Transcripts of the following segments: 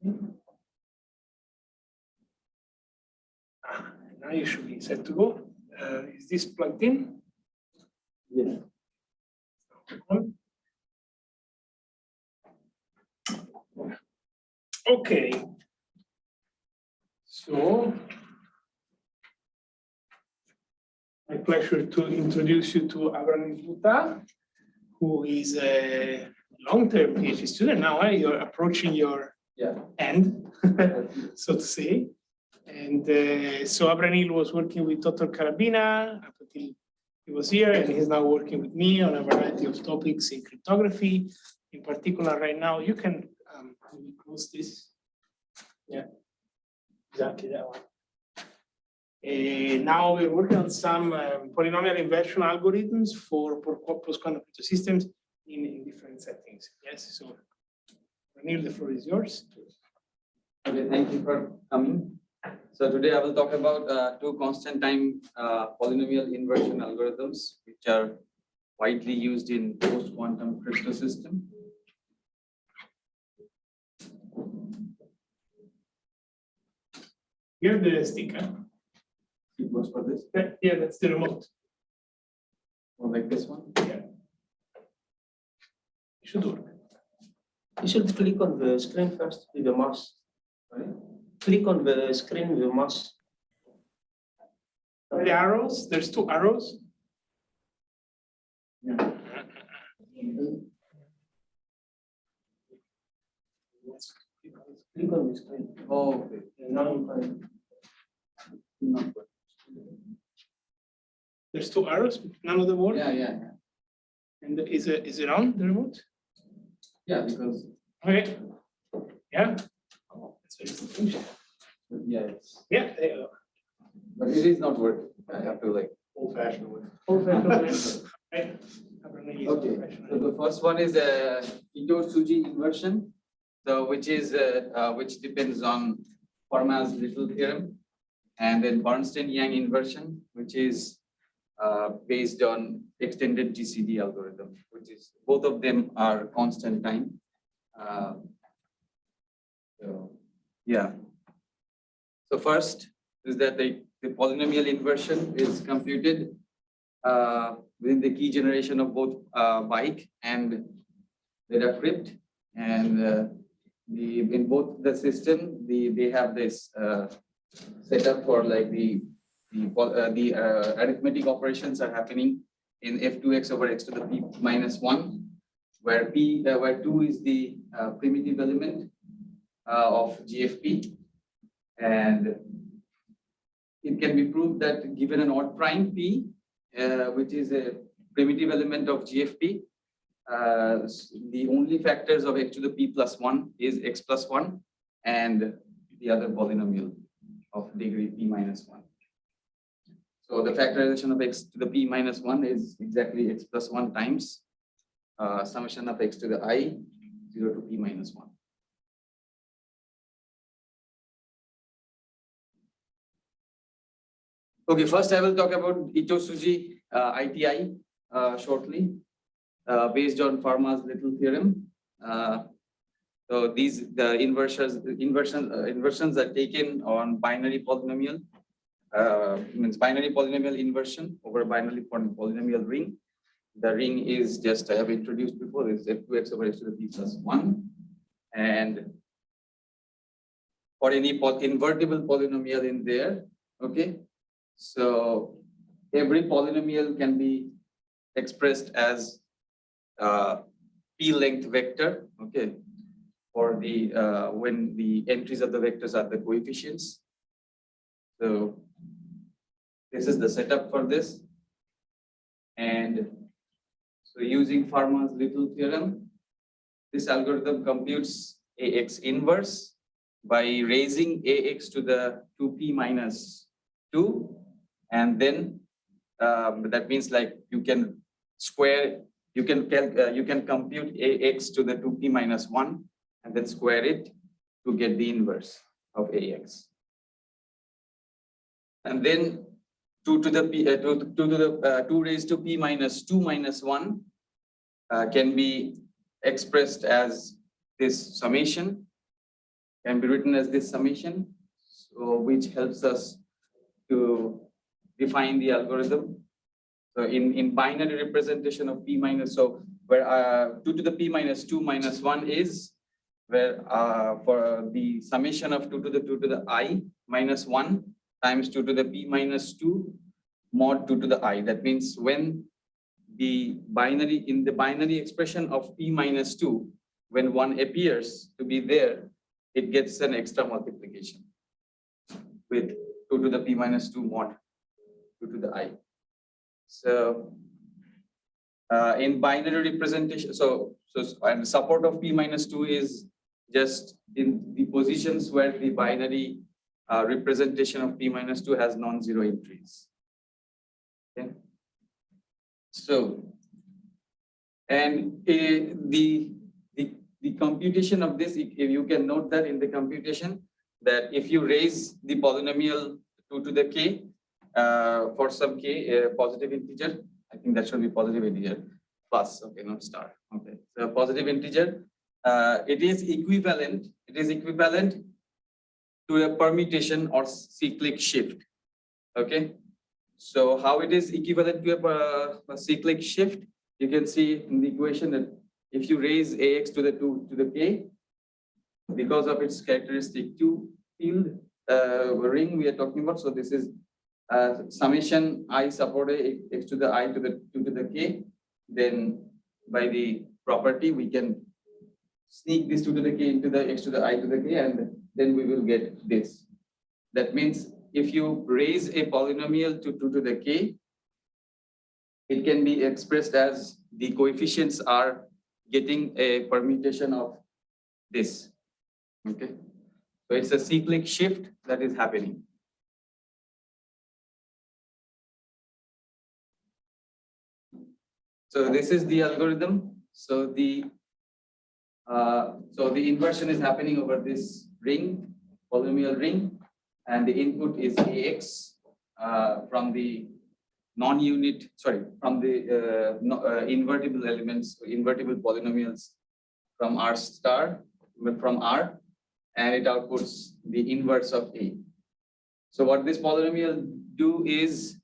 Now you should be set to go. Is this plugged in? Yes. Okay. So, my pleasure to introduce you to Abhraneel Dutta, who is a long-term PhD student now. You're approaching your end, so to say. And so Abhraneel was working with Dr. Carabina up until he was here, and he's now working with me on a variety of topics in cryptography. In particular, right now, you can close this. Yeah, exactly that one. Now we're working on some polynomial inversion algorithms for post-quantum crypto systems in different settings. Yes, so Abhraneel, the floor is yours. Okay, thank you for coming. So today I will talk about two constant time polynomial inversion algorithms, which are widely used in post-quantum crypto system. Here's the sticker. It works for this? Yeah, that's the remote. Or like this one? Yeah. It should work. You should click on the screen first with the mouse. Right? Click on the screen with the mouse. The arrows, there's two arrows. Yeah. Click on the screen. Oh, okay. And now you can. Not good. There's two arrows, none of them work. Yeah. And is it on the remote? Yeah, because Okay. Yeah. Oh, that's very strange. yeah, Yeah, there you go. but it is not working. I have to like Old-fashioned way. Right? Abhraneel is Okay, professional. so the first one is a Ito-Suji inversion, so which depends on Fermat's little theorem, and then Bernstein-Yang inversion, which is based on extended GCD algorithm, which is both of them are constant time. So yeah. So first is that the polynomial inversion is computed within the key generation of both byte and data crypt, and in both the system they have this setup for like the arithmetic operations are happening in f2x over x to the p minus 1, where 2 is the primitive element of GFP, and it can be proved that given an odd prime p, which is a primitive element of GFP, the only factors of x to the p plus 1 is x plus 1 and the other polynomial of degree p minus 1. So the factorization of x to the p minus 1 is exactly x plus 1 times summation of x to the I 0 to p minus 1. Okay, first I will talk about Ito-Suji ITI shortly, based on Fermat's little theorem. So the inversions are taken on binary polynomial, means binary polynomial inversion over binary polynomial ring. The ring is just, I have introduced before, is f2x over x to the p plus 1. And for any invertible polynomial in there, okay, so every polynomial can be expressed as p-length vector, okay, for the when the entries of the vectors are the coefficients. So this is the setup for this, and so using Fermat's little theorem, this algorithm computes AX inverse by raising AX to the 2p minus 2, and then that means like you can square, you can compute AX to the 2p minus 1 and then square it to get the inverse of AX. And then 2 raised to p minus 2 minus 1 can be expressed as this summation can be written as this summation, so which helps us to define the algorithm. So in binary representation of p minus, so where 2 to the p minus 2 minus 1 is where for the summation of 2 to the I minus 1 times 2 to the p minus 2 mod 2 to the I. That means when the binary, in the binary expression of p minus 2, when 1 appears to be there, it gets an extra multiplication with 2 to the p minus 2 mod 2 to the I. So in binary representation, so and support of p minus 2 is just in the positions where the binary representation of p minus 2 has non-zero entries. Okay. So, and the computation of this, if you can note that in the computation, that if you raise the polynomial 2 to the k for some k positive integer, I think that should be positive integer plus, okay, not star. Okay, so positive integer, it is equivalent to a permutation or cyclic shift. Okay, so how it is equivalent to a cyclic shift? You can see in the equation that if you raise ax to the 2 to the k, because of its characteristic 2 field ring we are talking about. So this is summation I support x to the I to the 2 to the k. Then by the property we can sneak this 2 to the k into the x to the I to the k, and then we will get this. That means if you raise a polynomial to 2 to the k, it can be expressed as the coefficients are getting a permutation of this. Okay, so it's a cyclic shift that is happening. So this is the algorithm. So the inversion is happening over this ring, polynomial ring, and the input is ax from the non-unit, sorry, from the invertible elements, invertible polynomials from R star, from R, and it outputs the inverse of A. So what this polynomial do is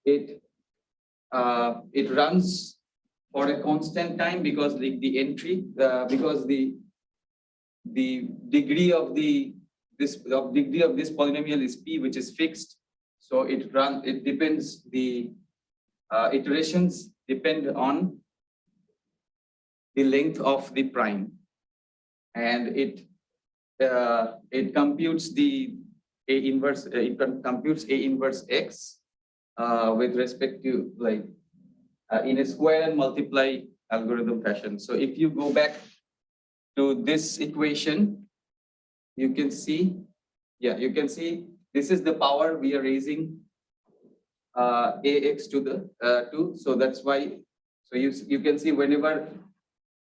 it runs for a constant time because the entry, because the degree of this polynomial is p, which is fixed. So it depends, the iterations depend on the length of the prime, and it computes the A inverse, it computes A inverse x with respect to, like, in a square and multiply algorithm fashion. So if you go back to this equation, you can see, you can see this is the power we are raising ax to the 2. So that's why, so you can see whenever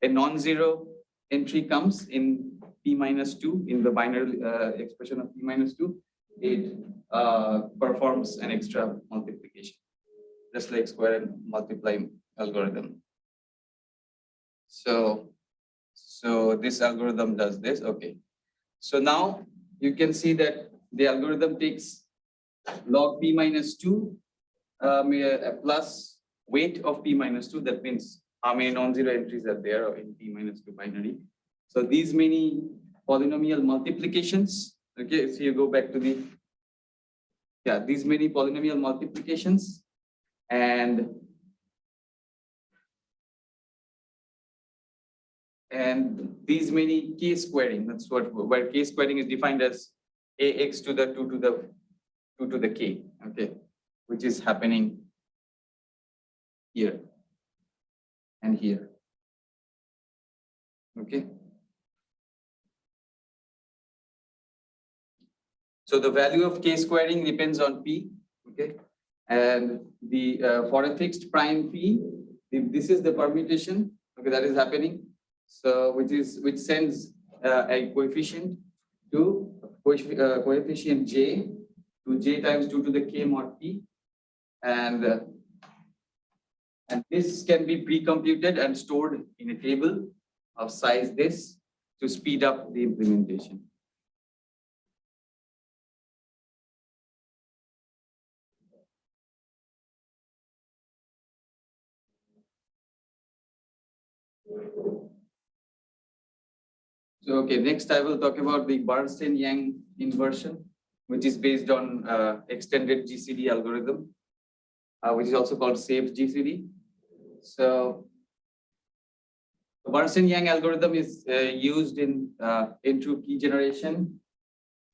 a non-zero entry comes in p minus 2, in the binary expression of p minus 2, it performs an extra multiplication, just like square and multiply algorithm. So this algorithm does this. Okay, so now you can see that the algorithm takes log p minus 2 plus weight of p minus 2. That means how many non-zero entries are there in p minus 2 binary. So these many polynomial multiplications. Okay, so you go back to the, these many polynomial multiplications, and these many k squaring. That's where k squaring is defined as ax to the 2 to the k. Okay, which is happening here and here. Okay. So the value of k squaring depends on p. Okay, and the for a fixed prime p, this is the permutation. Okay, that is happening. So which sends a coefficient to coefficient j to j times 2 to the k mod p, and this can be pre-computed and stored in a table of size this to speed up the implementation. okay, next I will talk about the Bernstein-Yang inversion, which is based on extended GCD algorithm, which is also called SAFE GCD. So the Bernstein-Yang algorithm is used in intro key generation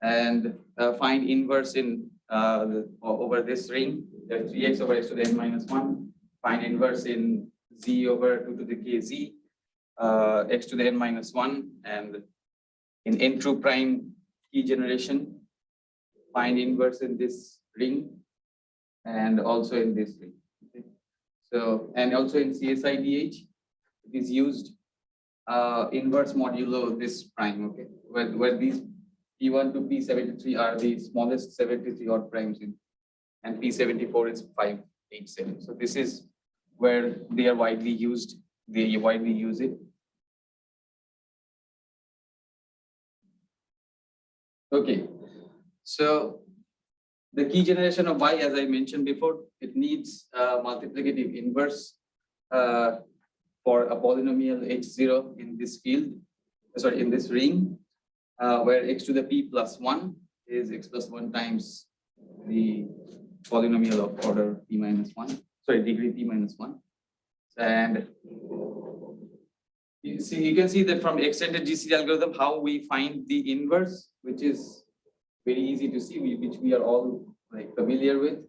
and find inverse in over this ring, 3x over x to the n minus 1, find inverse in z over 2 to the k z, x to the n minus 1, and in n true prime key generation, find inverse in this ring and also in this ring. Okay. So, and also in CSIDH, it is used inverse modulo this prime, okay, where these P1 to P73 are the smallest 73 odd primes in, and P74 is 587. So this is where they are widely used. They widely use it. Okay, so the key generation of Y, as I mentioned before, it needs multiplicative inverse for a polynomial H0 in this field, sorry, in this ring, where x to the P plus 1 is x plus 1 times the polynomial of order P minus 1, sorry, degree P minus 1. And you can see that from extended GCD algorithm, how we find the inverse, which is very easy to see, which we are all like familiar with.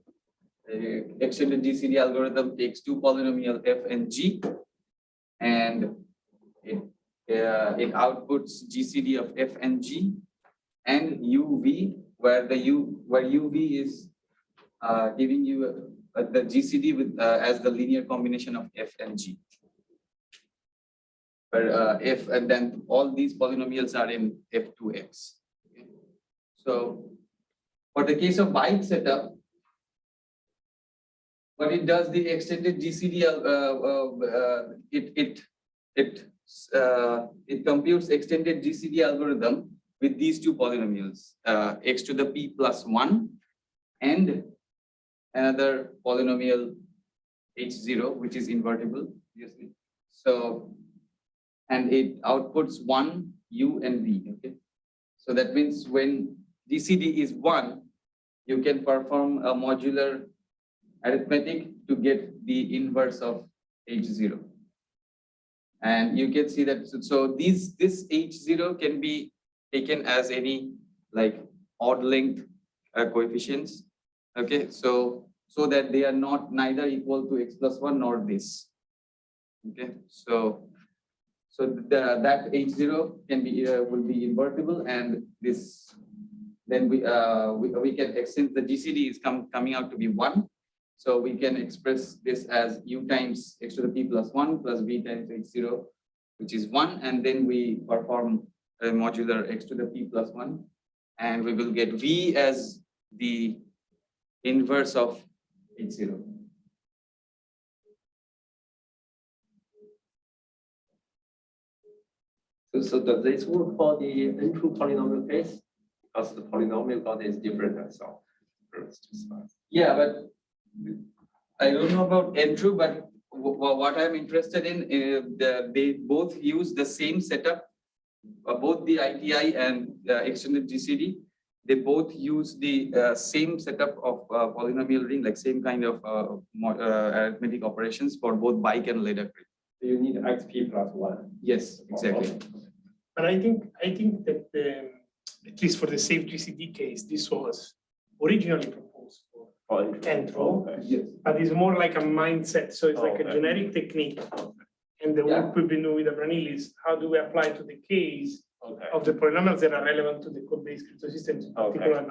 Extended GCD algorithm takes two polynomial f and g, and it outputs GCD of f and g and uv, where uv is giving you the GCD with as the linear combination of f and g. Where f, and then all these polynomials are in f2x. Okay. So for the case of byte setup, what it does, the extended GCD, it computes extended GCD algorithm with these two polynomials, x to the P plus 1 and another polynomial H0, which is invertible, obviously. So, and it outputs 1, U and V, okay? So that means when GCD is 1, you can perform a modular arithmetic to get the inverse of H0. And you can see that, so this H0 can be taken as any like odd length coefficients, okay? So that they are not neither equal to x plus 1 nor this, okay? So that H0 can be will be invertible, and this then we can extend the GCD is coming out to be 1. So we can express this as u times x to the P plus 1 plus v times H0, which is 1, and then we perform a modular x to the P plus 1, and we will get v as the inverse of H0. So does this work for the n-true polynomial case? Because the polynomial got is different as well. Yeah, but I don't know about n-true, but what I'm interested in is they both use the same setup, both the ITI and extended GCD. They both use the same setup of polynomial ring, like same kind of arithmetic operations for both bike and ladder grid. So you need xp plus 1. Yes, exactly. But I think that at least for the safe GCD case, this was originally proposed for n-true, Yes. but it's more like a mindset. So it's like a generic technique. And the work we've been doing with Abhraneel is how do we apply to the case of the polynomials that are relevant to the code-based crypto systems, in particular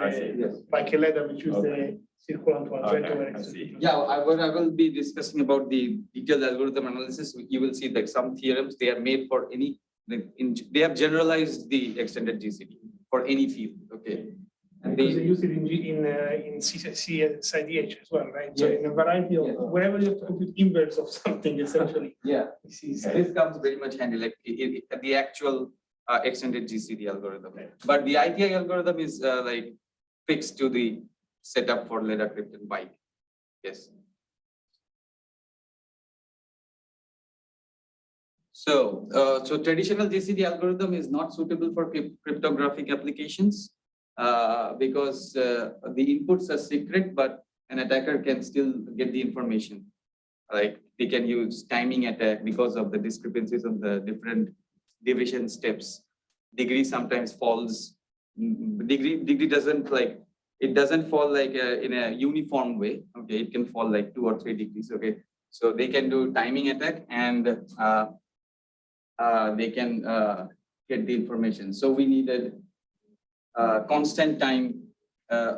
like a ladder, which is the circulant one. Yeah, what I will be discussing about the detailed algorithm analysis. You will see that some theorems, they are made for any, they have generalized the extended GCD for any field, okay? And because they use it in CSIDH as well, right? So in a variety of wherever you have to compute inverse of something, essentially. This comes very much handy, like the actual extended GCD algorithm. But the ITI algorithm is like fixed to the setup for ladder crypt and bike. Yes. So traditional GCD algorithm is not suitable for cryptographic applications because the inputs are secret, but an attacker can still get the information. Like they can use timing attack because of the discrepancies of the different division steps. Degree sometimes falls. Degree doesn't like it doesn't fall like in a uniform way. Okay, it can fall like 2 or 3 degrees. Okay, so they can do timing attack and they can get the information. So we needed constant time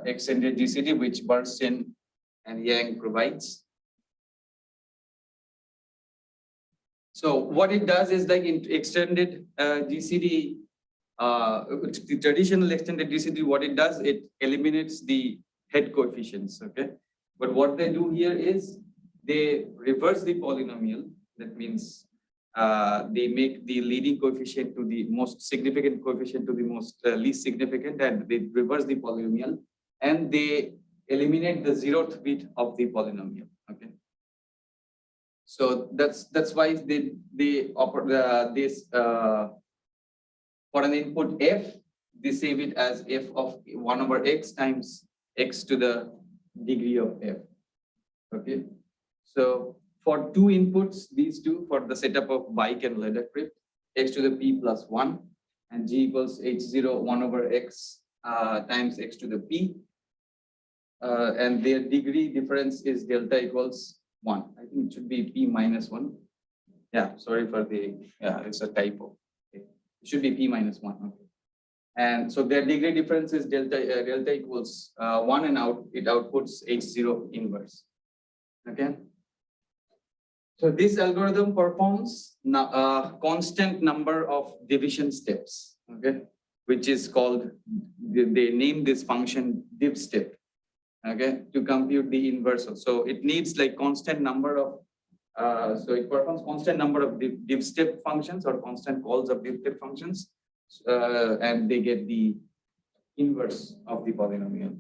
extended GCD, which Bernstein and Yang provides. So what it does is like in extended GCD, the traditional extended GCD, what it does, it eliminates the head coefficients, okay? But what they do here is they reverse the polynomial. That means they make the leading coefficient to the most significant coefficient to the most least significant, and they reverse the polynomial, and they eliminate the 0th bit of the polynomial, okay? So that's why they offer this for an input f, they save it as f of 1 over x times x to the degree of f. Okay, so for 2 inputs, these two for the setup of bike and ladder crypt, x to the p plus 1 and g equals h0 1 over x times x to the p, and their degree difference is delta equals 1. I think it should be p minus 1. Yeah, sorry for the, yeah, it's a typo. Okay. It should be p minus 1. Okay. And so their degree difference is delta equals 1, and it outputs h0 inverse. Okay. So this algorithm performs constant number of division steps. Okay, which is called, they name this function div step. Okay, to compute the inverse. So it needs like constant number of, so it performs constant number of div step functions or constant calls of div step functions, and they get the inverse of the polynomial.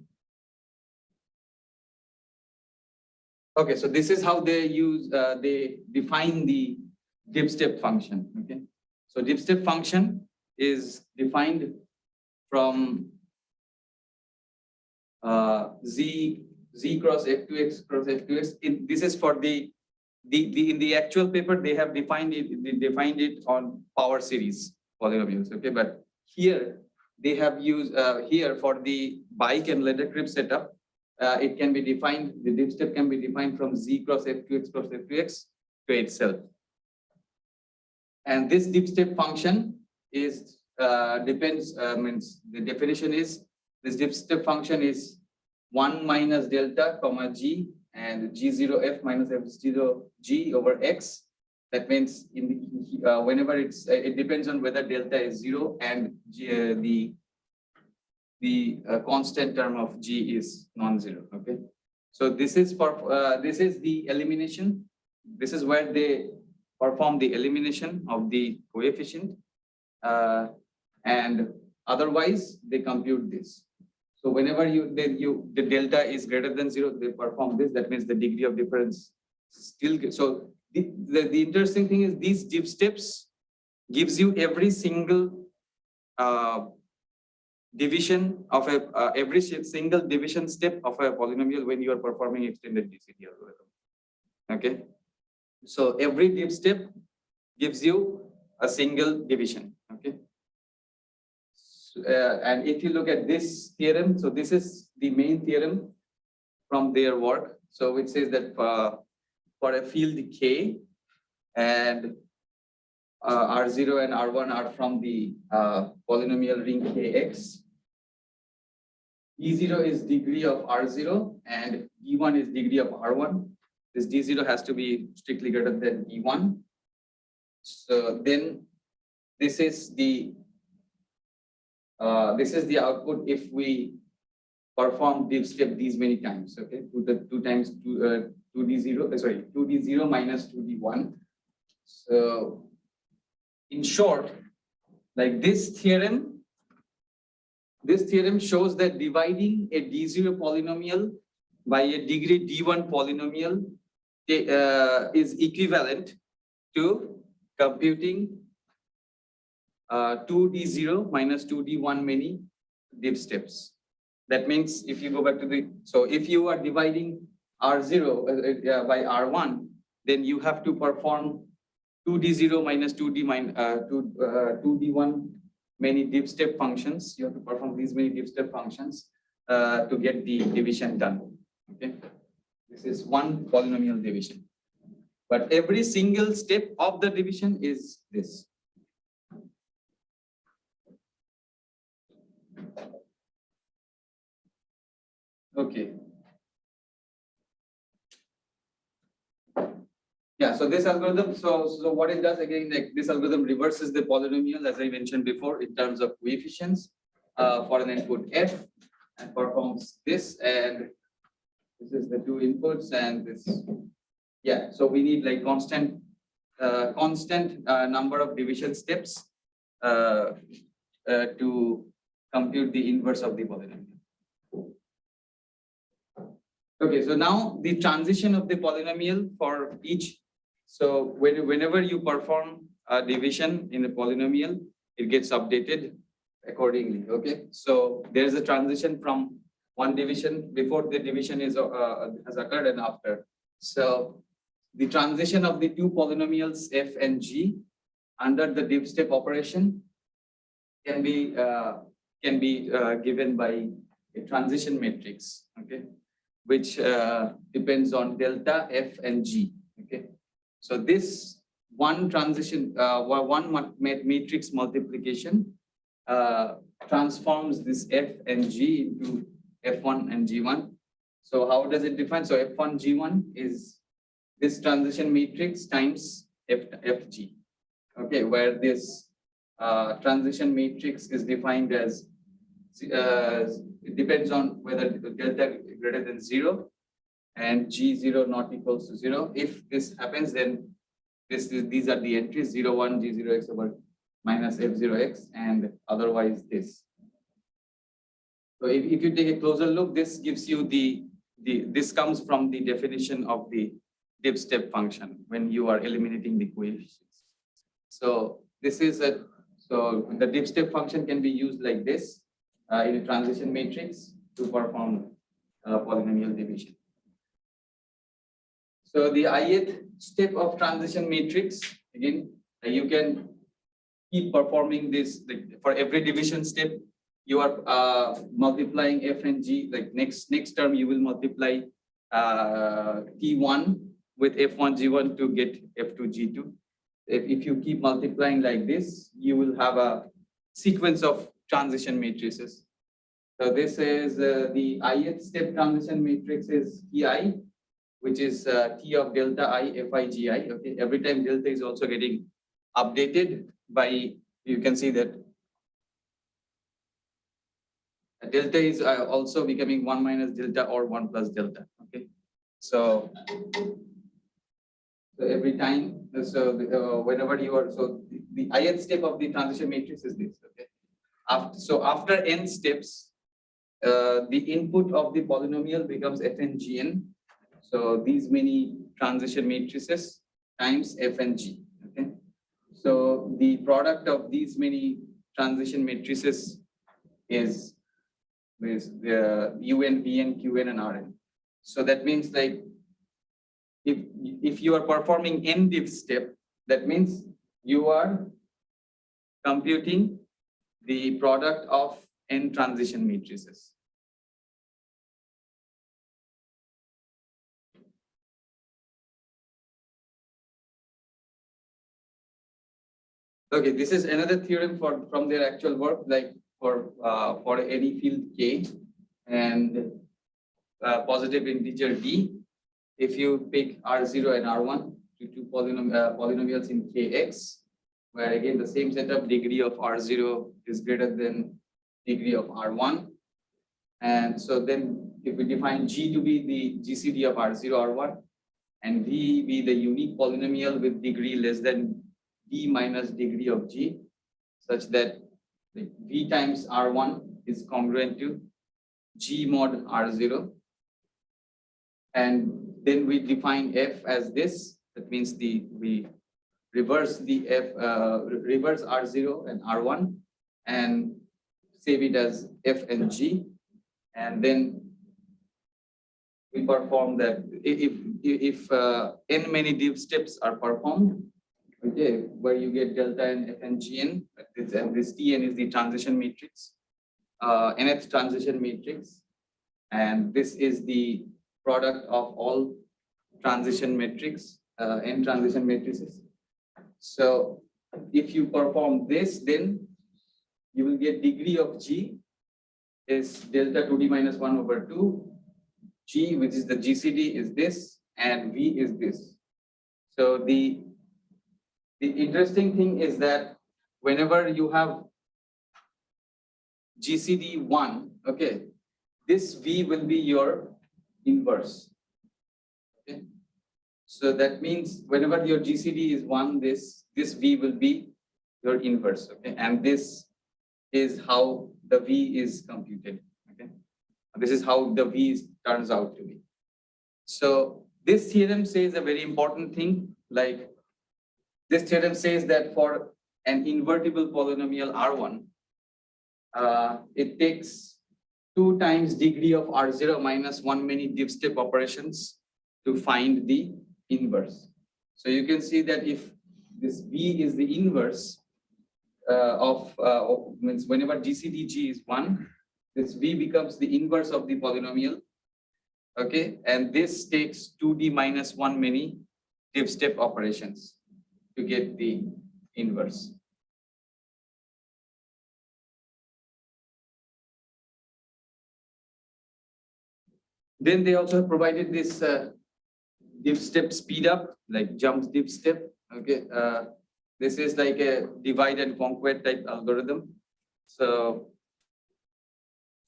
Okay, so this is how they use, they define the div step function. Okay, so div step function is defined from z cross f2x cross f2x. This is for the in the actual paper they have defined it on power series polynomials. Okay, but here they have used here for the bike and ladder crypt setup. It can be defined, the div step can be defined from z cross f2x cross f2x to itself. And this div step function is means the definition is this div step function is 1 minus delta comma g and g0f minus f0 g over x. That means in the, whenever it depends on whether delta is 0 and the constant term of g is non-zero. Okay, so this is for this is the elimination. This is where they perform the elimination of the coefficient, and otherwise they compute this. So whenever the delta is greater than 0, they perform this. That means the degree of difference still. So the interesting thing is these div steps gives you every single division of a every single division step of a polynomial when you are performing extended GCD algorithm. Okay, so every div step gives you a single division. Okay, and if you look at this theorem, so this is the main theorem from their work. So it says that for a field K and R0 and R1 are from the polynomial ring Kx. D0 is degree of R0 and D1 is degree of R1. This D0 has to be strictly greater than D1. So then this is the output if we perform div step these many times. Okay, 2 times 2d0, sorry, 2d0 minus 2d1. So in short, like this theorem shows that dividing a d0 polynomial by a degree d1 polynomial is equivalent to computing 2D0 minus 2D1 many div steps. That means if you go back to the, so if you are dividing R0 by R1, then you have to perform 2D0 minus 2D1 many div step functions. You have to perform these many div step functions to get the division done. Okay, this is one polynomial division, but every single step of the division is this. Okay. Yeah, so this algorithm, so what it does again, like this algorithm reverses the polynomial, as I mentioned before, in terms of coefficients for an input f, and performs this, and this is the two inputs, and this. Yeah, so we need like constant number of division steps to compute the inverse of the polynomial. Okay, so now the transition of the polynomial for each. So whenever you perform a division in a polynomial, it gets updated accordingly. Okay, so there's a transition from one division before the division is has occurred and after. So the transition of the two polynomials f and g under the div step operation can be given by a transition matrix. Okay, which depends on delta f and g. Okay, so this one transition, one matrix multiplication transforms this f and g into f1 and g1. So how does it define? So f1 g1 is this transition matrix times fg. Okay, where this transition matrix is defined as it depends on whether delta greater than 0 and g0 not equals to 0. If this happens, then these are the entries 0, 1, g0x over minus f0x, and otherwise this. So if you take a closer look, this gives you this comes from the definition of the div step function when you are eliminating the coefficients. So this is so the div step function can be used like this in a transition matrix to perform polynomial division. So the ith step of transition matrix, again, you can keep performing this. Like for every division step, you are multiplying f and g. Like next term, you will multiply t1 with f1 g1 to get f2 g2. If you keep multiplying like this, you will have a sequence of transition matrices. So this is the ith step transition matrix is Ti, which is T of delta I Fi Gi. Okay, every time delta is also getting updated by, you can see that delta is also becoming 1 minus delta or 1 plus delta. Okay, so every time, so whenever you are, so the ith step of the transition matrix is this. Okay, after n steps, the input of the polynomial becomes f and gn. So these many transition matrices times f and g. Okay, so the product of these many transition matrices is the un, vn, qn, and rn. So that means like if you are performing n div step, that means you are computing the product of n transition matrices. Okay, this is another theorem from their actual work, like for any field k and positive integer d. If you pick R0 and R1 to two polynomials in kx, where again the same setup, degree of R0 is greater than degree of R1. And so then if we define G to be the GCD of R0, R1, and V be the unique polynomial with degree less than D minus degree of G, such that V times R1 is congruent to G mod R0. And then we define F as this. That means we reverse the reverse R0 and R1 and save it as F and G, and then we perform that if n many div steps are performed, okay, where you get delta and F and Gn, and this Tn is the transition matrix, nth transition matrix, and this is the product of all transition matrix, n transition matrices. So if you perform this, then you will get degree of G is delta 2D minus 1 over 2. G, which is the GCD, is this, and V is this. So the interesting thing is that whenever you have GCD 1, okay, this V will be your inverse. Okay, so that means whenever your GCD is 1, this V will be your inverse. Okay, and this is how the V is computed. Okay, this is how the V turns out to be. So this theorem says a very important thing. Like this theorem says that for an invertible polynomial R1, it takes 2 times degree of R0 minus 1 many div step operations to find the inverse. So you can see that if this V is the inverse means whenever GCDG is 1, this V becomes the inverse of the polynomial. Okay, and this takes 2D minus 1 many div step operations to get the inverse. Then they also have provided this div step speed up, like jump div step. Okay, this is like a divide and conquer type algorithm. So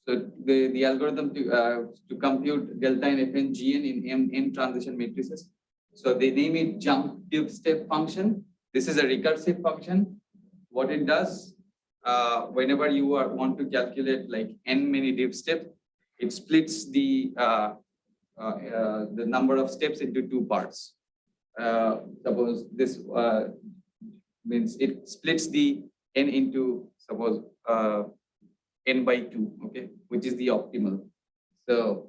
the algorithm to compute delta and Fn Gn in n transition matrices. So they name it jump div step function. This is a recursive function. What it does, whenever you want to calculate like n many div step, it splits the number of steps into 2 parts. Suppose this means it splits the n into suppose n by 2, okay, which is the optimal. So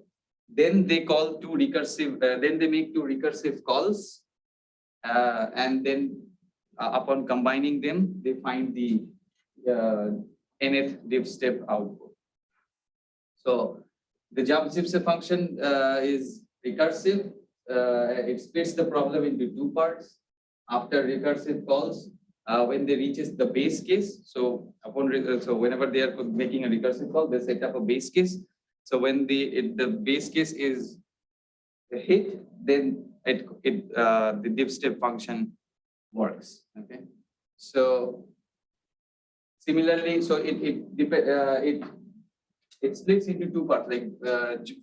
then they call 2 recursive, then they make 2 recursive calls, and then upon combining them, they find the nth div step output. So the jump div step function is recursive. It splits the problem into 2 parts. After recursive calls, when they reaches the base case, so whenever they are making a recursive call, they set up a base case. So when the base case is hit, then the div step function works. Okay, so similarly, so it splits into 2 parts. Like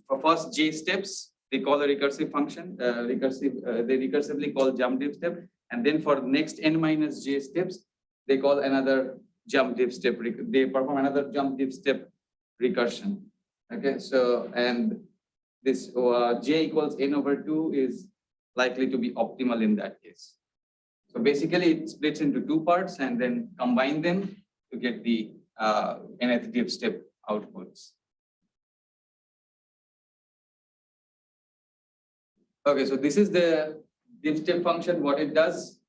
for first J steps, they call a recursive function. They recursively call jump div step. And then for the next n minus j steps, they call another jump div step. They perform another jump div step recursion. Okay, so and this j equals n over 2 is likely to be optimal in that case. So basically, it splits into 2 parts and then combine them to get the nth div step outputs. Okay, so this is the div step function. What it does,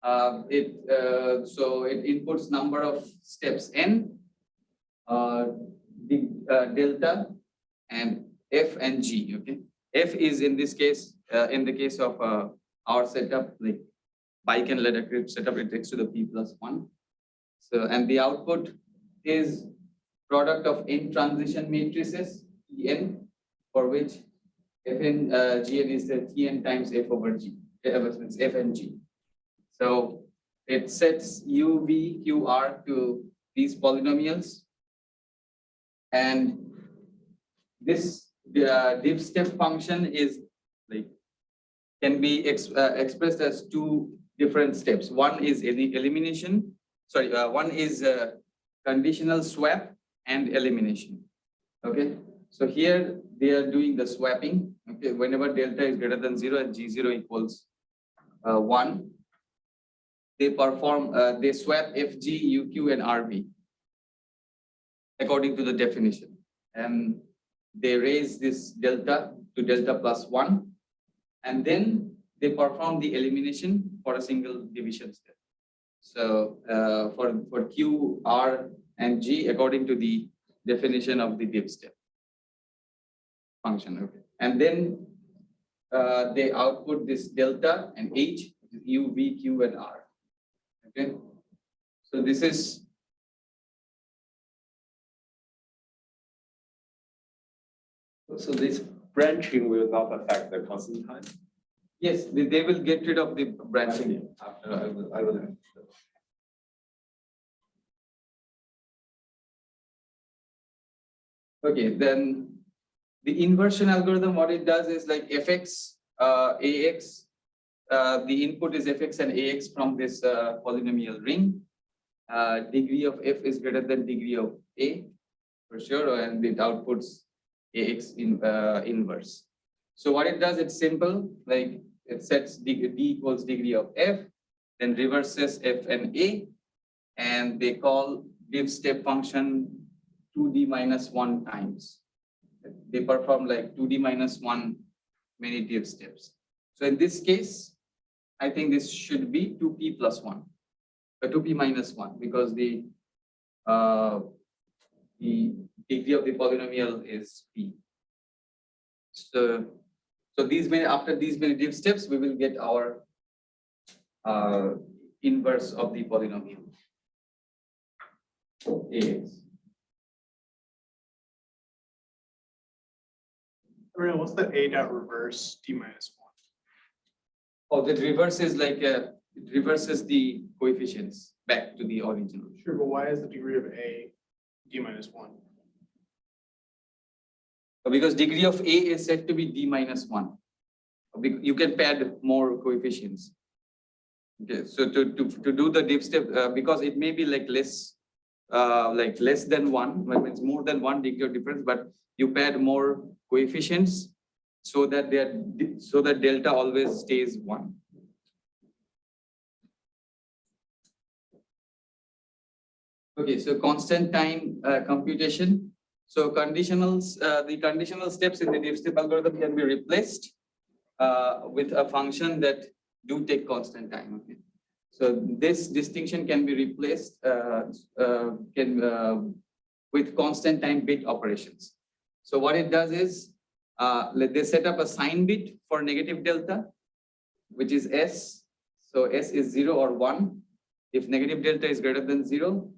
so it inputs number of steps n, delta, and f and g. Okay, f is in this case, in the case of our setup, like bike and ladder grip setup, it takes to the p plus 1. So and the output is product of n transition matrices n, for which Fn Gn is the Tn times f over g, f and g. So it sets u, v, q, r to these polynomials, and this div step function is like can be expressed as 2 different steps. One is elimination. Sorry, one is conditional swap and elimination. Okay, so here they are doing the swapping. Okay, whenever delta is greater than 0 and g0 equals 1, they swap FG, UQ, and RV according to the definition. And they raise this delta to delta plus 1. And then they perform the elimination for a single division step. So for Q, R, and G according to the definition of the div step function. Okay. And then they output this delta and H, U, V, Q, and R. Okay. So this is So this branching will not affect the constant time? yes, they will get rid of the branching. I will have to. Okay, then the inversion algorithm, what it does is like fx, ax, the input is fx and ax from this polynomial ring. Degree of f is greater than degree of a for sure, and it outputs ax inverse. So what it does, it's simple, like it sets d equals degree of f, then reverses f and a, and they call div step function 2d minus 1 times. They perform like 2d minus 1 many div steps. So in this case, I think this should be 2p plus 1, 2p minus 1, because the degree of the polynomial is p. So these many, after these many div steps, we will get our inverse of the polynomial ax. What's the A dot reverse D minus 1? Oh, the reverse is like it reverses the coefficients back to the original. Sure, but why is the degree of A D minus 1? Because degree of A is said to be D minus 1. You can pad more coefficients. Okay, so to do the div step, because it may be like less than 1, when it's more than 1 degree of difference, but you pad more coefficients so that delta always stays 1. Okay, so constant time computation. So conditionals, the conditional steps in the div step algorithm can be replaced with a function that do take constant time. Okay, so this distinction can be replaced with constant time bit operations. So what it does is they set up a sign bit for negative delta, which is S. So S is 0 or 1 if negative delta is greater than 0,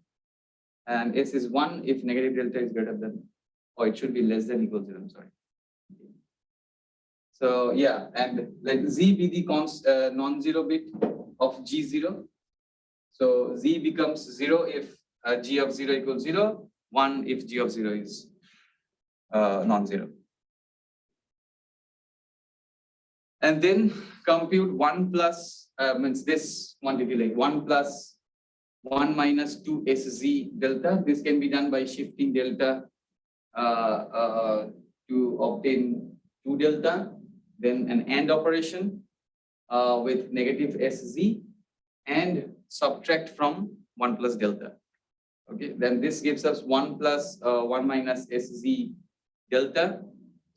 and S is 1 if negative delta is greater than, or it should be less than equal 0, I'm sorry. So yeah, and let Z be the non-zero bit of G0. So Z becomes 0 if G of 0 equals 0, 1 if G of 0 is non-zero. And then compute 1 plus, means this quantity like 1 plus 1 minus 2 SZ delta. This can be done by shifting delta to obtain 2 delta, then an AND operation with negative SZ and subtract from 1 plus delta. Okay, then this gives us 1 plus 1 minus SZ delta.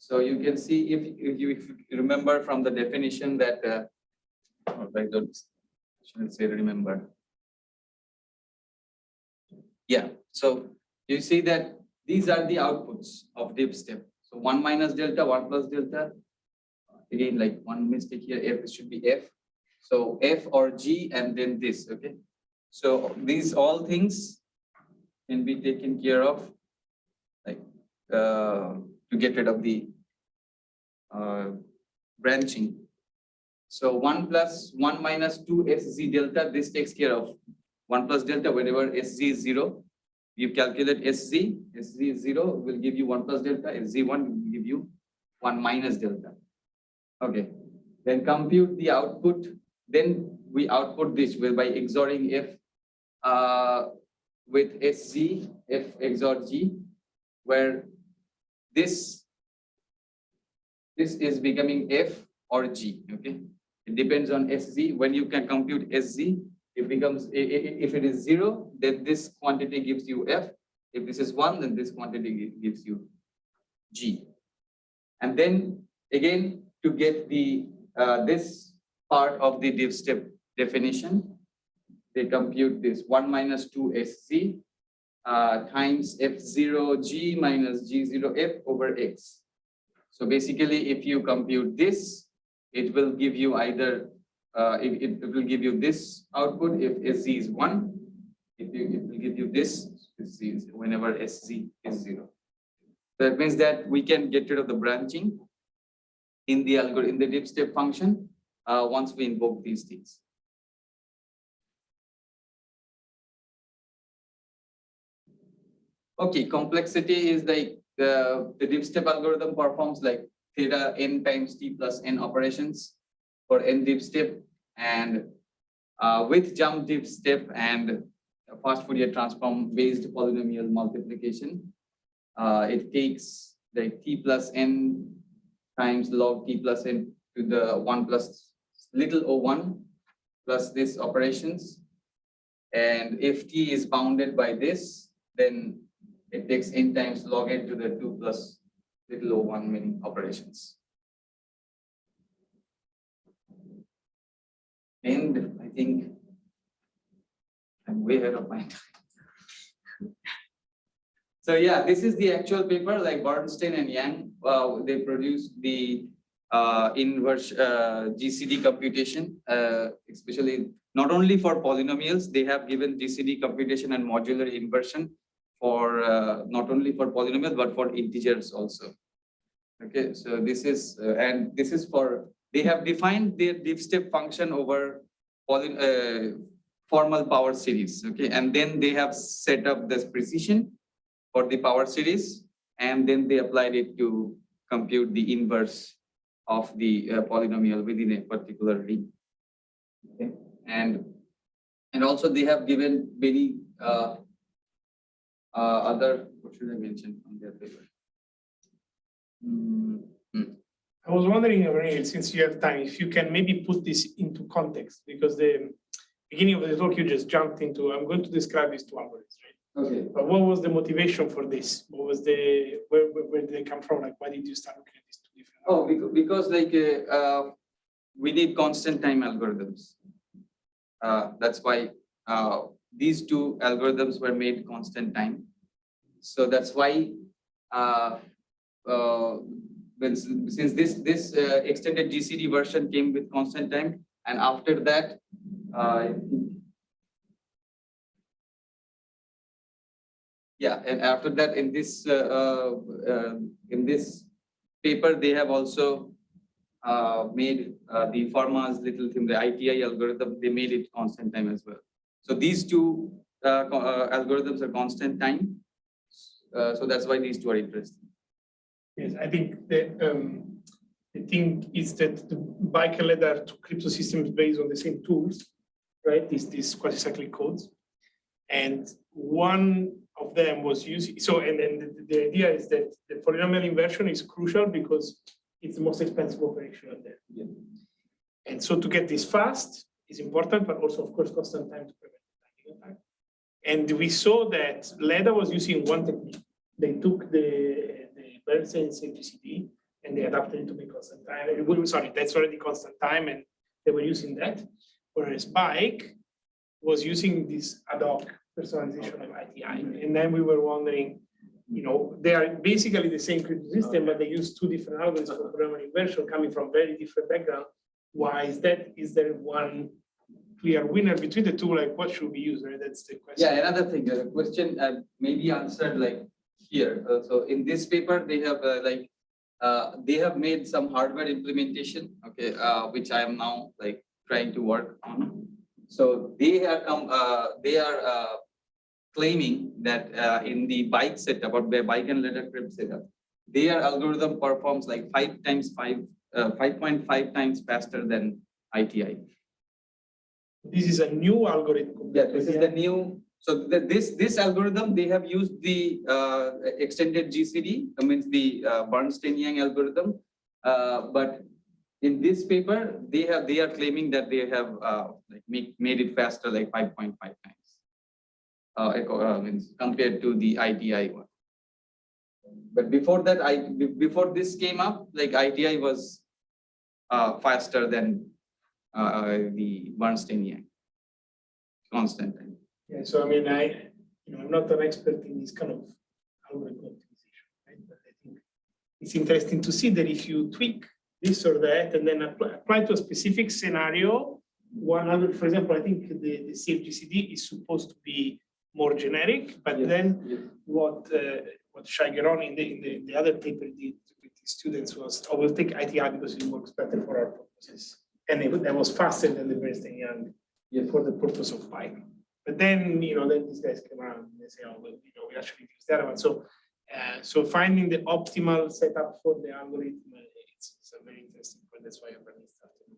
So you can see if you remember from the definition that I shouldn't say remember. Yeah, so you see that these are the outputs of div step. So 1 minus delta, 1 plus delta. Again, like one mistake here, F should be F. So F or G and then this, okay? So these all things can be taken care of, like to get rid of the branching. So 1 plus 1 minus 2 SZ delta, this takes care of 1 plus delta. Whenever SZ is 0, you calculate SZ. SZ is 0 will give you 1 plus delta. SZ1 will give you 1 minus delta. Okay, then compute the output. Then we output this by XORing F with SZ, F XOR G, where this is becoming F or G. Okay, it depends on SZ. When you can compute SZ, It becomes, if it is 0, then this quantity gives you F. If this is 1, then this quantity gives you G. And then again, to get the this part of the diff step definition, they compute this 1 minus 2 SC times F0G minus G0F over X. So basically, if you compute this, it will give you either, it will give you this output if SZ is 1. It will give you this whenever SZ is 0. That means that we can get rid of the branching in the algorithm, in the diff step function, once we invoke these things. Okay, complexity is like the diff step algorithm performs like theta n times t plus n operations for n diff step, and with jump diff step and fast Fourier transform based polynomial multiplication, it takes like t plus n times log t plus n to the 1 plus little o1 plus this operations. And if t is bounded by this, then it takes n times log n to the 2 plus little o1 many operations. And I think I'm way ahead of my time. So yeah, this is the actual paper, like Bernstein and Yang. They produced the inverse GCD computation, especially not only for polynomials. They have given GCD computation and modular inversion for not only for polynomials but for integers also. Okay, so this is and this is for, they have defined their diff step function over formal power series. Okay, and then they have set up this precision for the power series, and then they applied it to compute the inverse of the polynomial within a particular ring. Okay, and also they have given many other, what should I mention on their paper? I was wondering, Abhraneel, since you have time, if you can maybe put this into context, because the beginning of the talk you just jumped into, I'm going to describe these two algorithms, right? Okay. But what was the motivation for this? What was the, where did they come from? Like, why did you start looking at these two different? Oh, because like we need constant time algorithms. That's why these two algorithms were made constant time. So that's why since this extended GCD version came with constant time, and after that, yeah, and after that, in this paper, they have also made the Fermat's little thing, the ITI algorithm. They made it constant time as well. So these two algorithms are constant time. So that's why these two are interesting. Yes, I think the thing is that the Baker led are two crypto systems based on the same tools, right? These quasi-cyclic codes, and one of them was using, so, and then the idea is that the polynomial inversion is crucial because it's the most expensive operation out there. Yeah. And so to get this fast is important, but also, of course, constant time to prevent the timing attack. And we saw that LEDA was using one technique. They took the Bernstein GCD and they adapted it to make constant time. Sorry, that's already constant time, and they were using that. Whereas Bike was using this ad hoc personalization of ITI. And then we were wondering, you know, they are basically the same crypto system, but they use two different algorithms for polynomial inversion coming from very different backgrounds. Why is that? Is there one clear winner between the two? Like, what should we use? Right? That's the question. Yeah, another thing, the question maybe answered like here. So in this paper, they have they have made some hardware implementation, okay, which I am now like trying to work on. So they are claiming that in the Bike setup or the Bike and LEDA crypt setup, their algorithm performs like 5.5 times faster than ITI. This is a new algorithm. Yeah, this is the new. So this algorithm, they have used the extended GCD, means the Bernstein-Yang algorithm, but in this paper, they are claiming that they have like made it faster, like 5.5 times, means compared to the ITI one. But before that, before this came up, like ITI was faster than the Bernstein-Yang constant time. Yeah, so I mean, I'm not an expert in this kind of algorithm optimization, right? But I think it's interesting to see that if you tweak this or that and then apply to a specific scenario, one other, for example, I think the CFGCD is supposed to be more generic, but then what Shigeron in the other paper did with the students was, oh, we'll take ITI because it works better for our purposes. And that was faster than the Bernstein-Yang for the purpose of Python. But then, then these guys come around and they say, oh, well, we actually use the other one. So, so finding the optimal setup for the algorithm, it's a very interesting point. That's why Abhraneel started.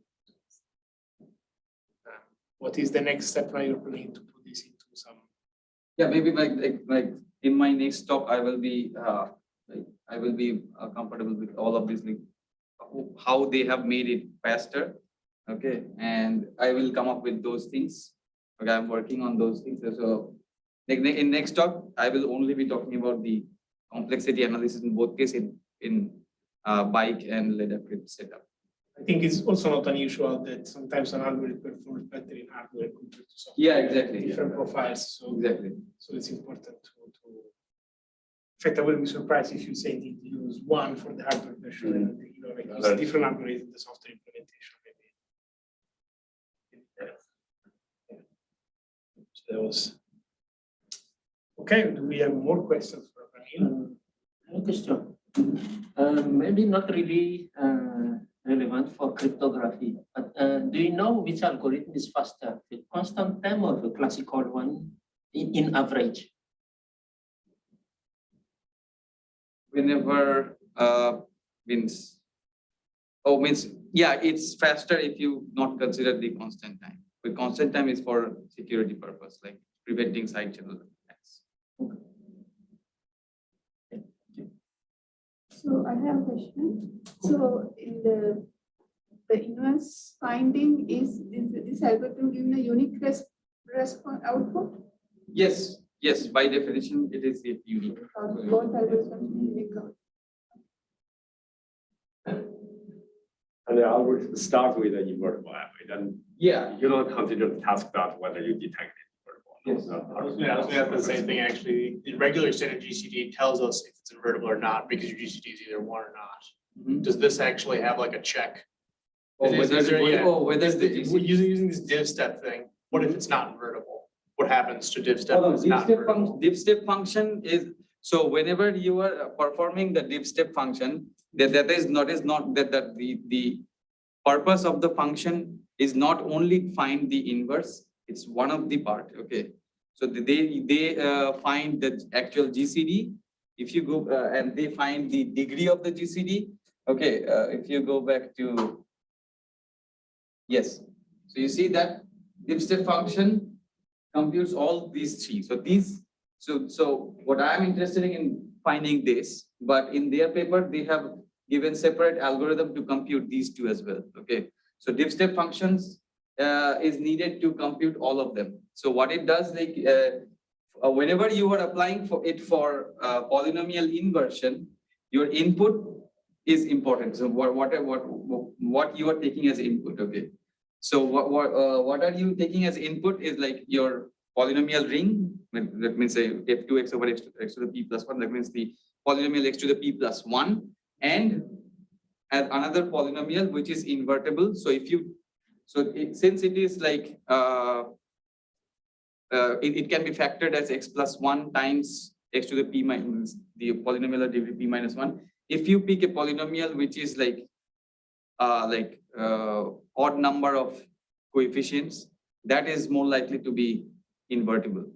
What is the next step now you're planning to put this into some? Yeah, maybe like in my next talk, I will be comfortable with all of this, like how they have made it faster. Okay, and I will come up with those things. Okay, I'm working on those things. So in next talk, I will only be talking about the complexity analysis in both cases in bike and lead-acid setup. I think it's also not unusual that sometimes an algorithm performs better in hardware compared to software. Yeah, exactly. Different profiles. So exactly. So it's important to. In fact, I wouldn't be surprised if you say that you use one for the hardware version and like use a different algorithm in the software implementation. Maybe. So that was. Okay. Do we have more questions for Abhraneel? No question. Maybe not really relevant for cryptography, but do you know which algorithm is faster, the constant time or the classical one in average? Whenever means yeah, it's faster if you not consider the constant time. But constant time is for security purpose, like preventing side channel attacks. So I have a question. So in the inverse finding is this algorithm giving a unique response output? Yes, by definition it is unique. Both algorithms unique output. And the algorithm starts with an invertible average, and you don't consider the task dot whether you detect it invertible. Yes. I was going to ask the same thing actually. The regular standard GCD tells us if it's invertible or not because your GCD is either one or not. Mm-hmm. Does this actually have like a check? Whether using this div step thing, what if it's not invertible? What happens to div step? Div step function is, so whenever you are performing the div step function, the purpose of the function is not only find the inverse, it's one of the part. Okay, so they find the actual GCD. If you go and they find the degree of the GCD. Okay, if you go back to yes, so you see that div step function computes all these three. So these, so what I'm interested in finding this, but in their paper they have given separate algorithm to compute these two as well. Okay, so div step functions is needed to compute all of them. So what it does, like whenever you are applying for polynomial inversion, your input is important. So what you are taking as input. Okay, so what are you taking as input is like your polynomial ring. That means say f2x over x to the p plus 1. That means the polynomial x to the p plus 1 and another polynomial which is invertible. So if you since it is like it can be factored as x plus 1 times x to the p minus the polynomial of degree p minus 1. If you pick a polynomial which is like odd number of coefficients, that is more likely to be invertible.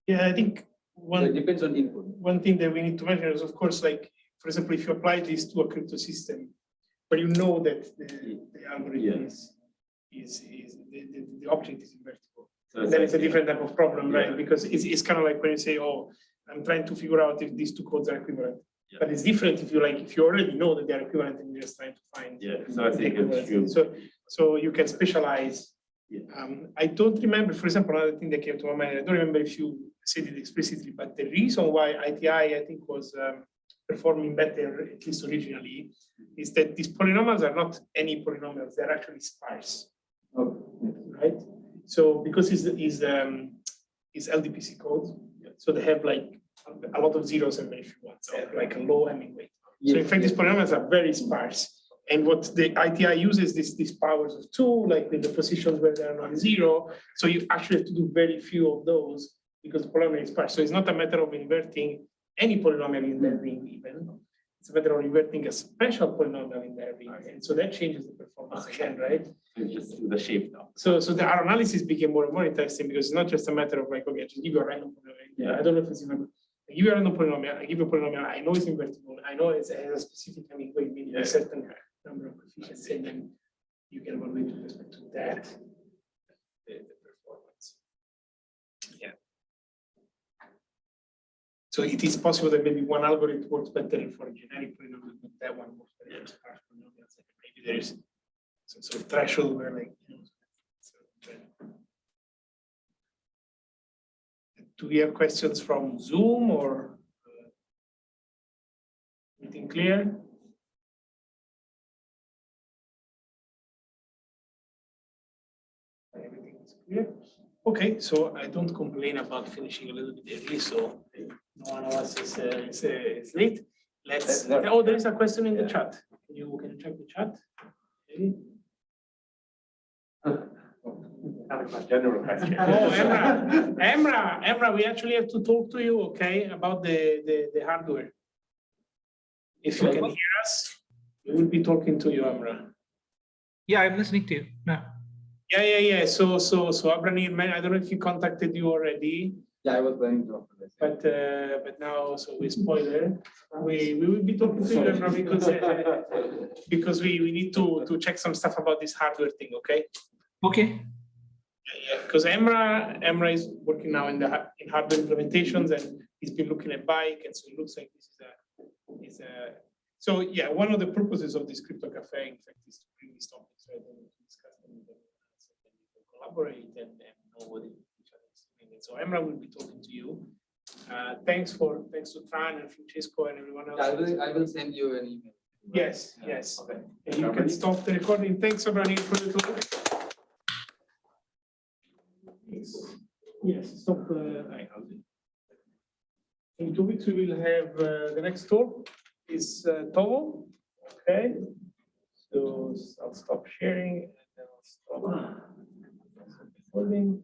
Yeah, I think So it depends on input. One thing that we need to mention is, of course, like, for example, if you apply this to a crypto system, but you know that the algorithm is the object is invertible. So then it's a different type of problem, right? Because it's kind of like when you say, oh, I'm trying to figure out if these two codes are equivalent. But it's different if you already know that they're equivalent and you're just trying to find. Yeah, so I think it's true. So you can specialize. Yeah. I don't remember, for example, another thing that came to my mind, I don't remember if you said it explicitly, but the reason why ITI, I think, was performing better, at least originally, is that these polynomials are not any polynomials, they're actually sparse. Right? So because it's LDPC code, so they have like a lot of zeros and very few ones, so like a low Hamming weight. So in fact, these polynomials are very sparse. And what the ITI uses these powers of 2, like with the positions where they're non-zero. So you actually have to do very few of those because the polynomial is sparse. So it's not a matter of inverting any polynomial in that ring even. It's a matter of inverting a special polynomial in that ring. And so that changes the performance again, right? It's just the shape now. So our analysis became more and more interesting because it's not just a matter of like, okay, I just give you a random polynomial. Yeah. I don't know if it's even. I give you a random polynomial, I give you a polynomial, I know it's invertible, I know it has a specific Hamming weight, meaning a certain number of coefficients, and then you can evaluate with respect to that the performance. Yeah. So it is possible that maybe one algorithm works better for a generic polynomial, but that one works better for sparse polynomials. And maybe there is some sort of threshold where, like, do we have questions from Zoom or anything clear? Everything is clear. Okay, so I don't complain about finishing a little bit early, so no one of us is late. Let's. Oh, there is a question in the chat. Can you check the chat? Okay. General question. Oh, Emra, we actually have to talk to you, okay, about the hardware. If you can hear us, we will be talking to you, Emra. Yeah, I'm listening to you now. Yeah. So Abhraneel, I don't know if he contacted you already. Yeah, I was planning to offer this. But now, so we spoiler. We will be talking to you, Emra, because we need to check some stuff about this hardware thing, okay? Okay. Yeah, because Emra is working now in hardware implementations, and he's been looking at bike, and so it looks like this is a. So yeah, one of the purposes of this crypto cafe, in fact, is to bring these topics right and to discuss them with them, so that we can collaborate and know what each other is doing. And so Emra will be talking to you. Thanks to Tran and Francesco and everyone else. I will send you an email. Yes. Okay. And you can stop the recording. Thanks, Abhraneel, for the talk. Yes, stop. In 2 weeks, we will have the next talk is Tomo. Okay. So I'll stop sharing and then I'll stop recording.